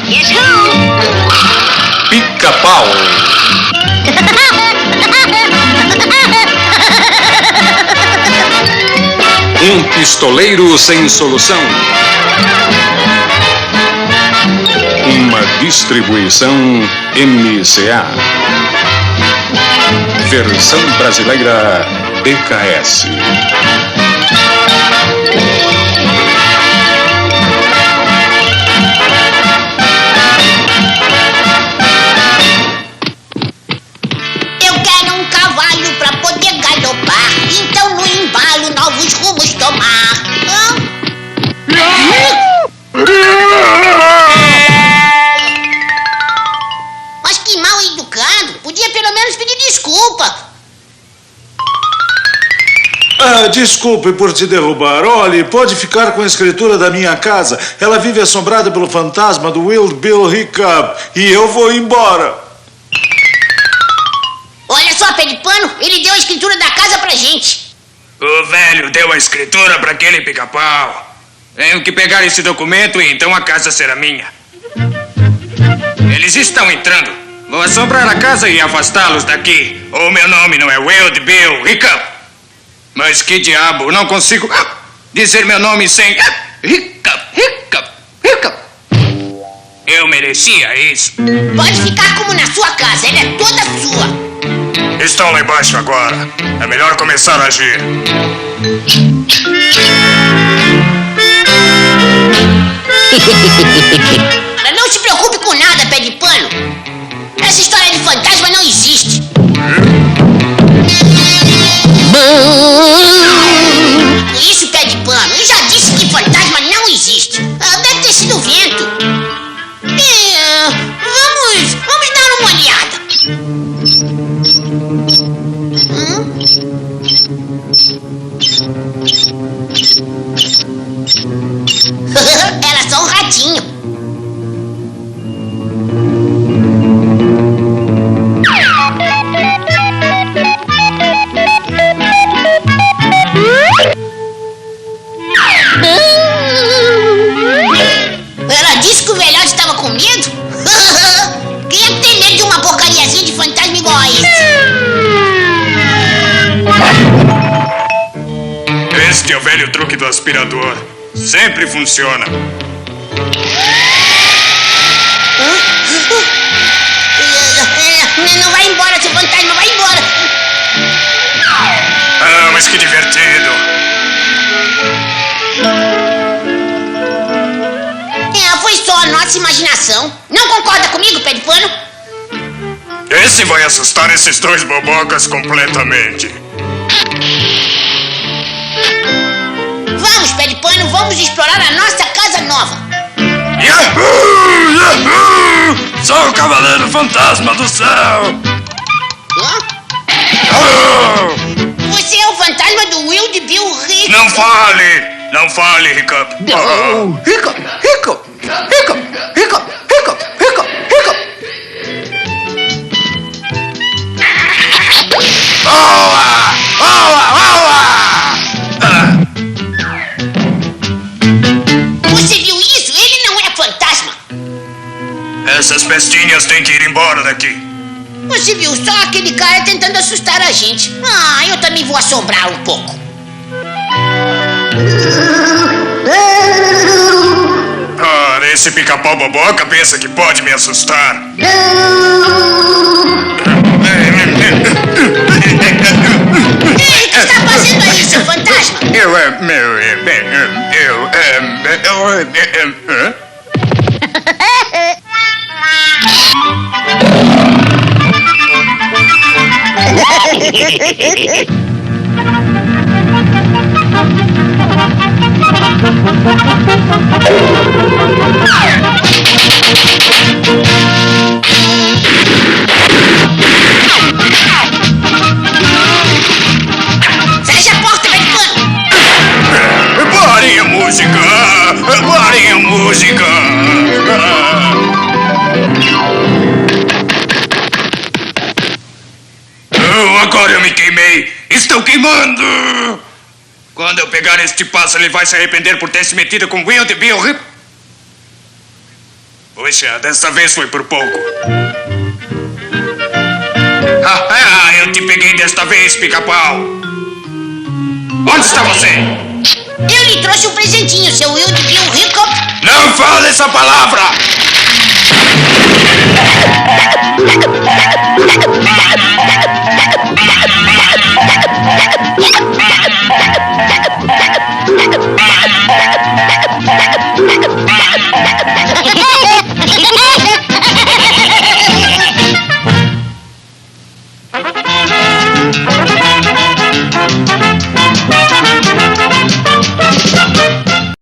Guess who? Pica-pau. Um pistoleiro sem solução. Uma distribuição MCA. Versão brasileira BKS. Eu quero um cavalo pra poder galopar, então no embalo novos rumos tomar. Mas que mal educado, podia pelo menos pedir desculpa. Desculpe por te derrubar. Olhe, pode ficar com a escritura da minha casa. Ela vive assombrada pelo fantasma do Wild Bill Hiccup. E eu vou embora. Olha só, pé de pano, ele deu a escritura da casa pra gente. O velho deu a escritura para aquele pica-pau. Tenho que pegar esse documento e então a casa será minha. Eles estão entrando. Vou assombrar a casa e afastá-los daqui. O meu nome não é Wild Bill Hiccup. Mas que diabo, não consigo dizer meu nome sem Hiccup. Eu merecia isso. Pode ficar como na sua casa, ela é toda sua. Estão lá embaixo agora. É melhor começar a agir. Não se preocupe com nada, pé de pano. Essa história de fantasma não existe. Isso, pé de pano. Eu já disse que fantasma não existe. Deve ter sido vento. Vamos dar uma olhada. Era só um ratinho. Ela disse que o velhote estava com medo? Quem é que tem medo de uma porcariazinha de fantasma igual a esse? Este é o velho truque do aspirador. Sempre funciona. Não vai embora, seu fantasma, vai embora. Ah, mas que divertido. Foi só a nossa imaginação. Não concorda comigo, pé de pano? Esse vai assustar esses dois bobocas completamente. Vamos, pé de pano, vamos explorar a nossa casa nova. Yahoo! Yahoo! Sou o Cavaleiro Fantasma do Céu! Você é o fantasma do Wild Bill Hiccup. Não fale! Não fale, Hiccup! Hiccup! Boa! Boa! Boa! Você viu isso? Ele não é fantasma. Essas pestinhas têm que ir embora daqui. Você viu só aquele cara tentando assustar a gente. Eu também vou assombrar um pouco. Ora, esse pica-pau boboca pensa que pode me assustar. Ei, o que está fazendo aí, seu fantasma? Fecha a porta, pé de pano. Parem a música! Parem a música! Agora eu me queimei! Estou queimando! Quando eu pegar este pássaro, ele vai se arrepender por ter se metido com Wild Bill Hiccup. Puxa, dessa vez foi por pouco. Eu te peguei desta vez, pica-pau. Onde está você? Eu lhe trouxe um presentinho, seu Wild Bill Hiccup. Não fale essa palavra!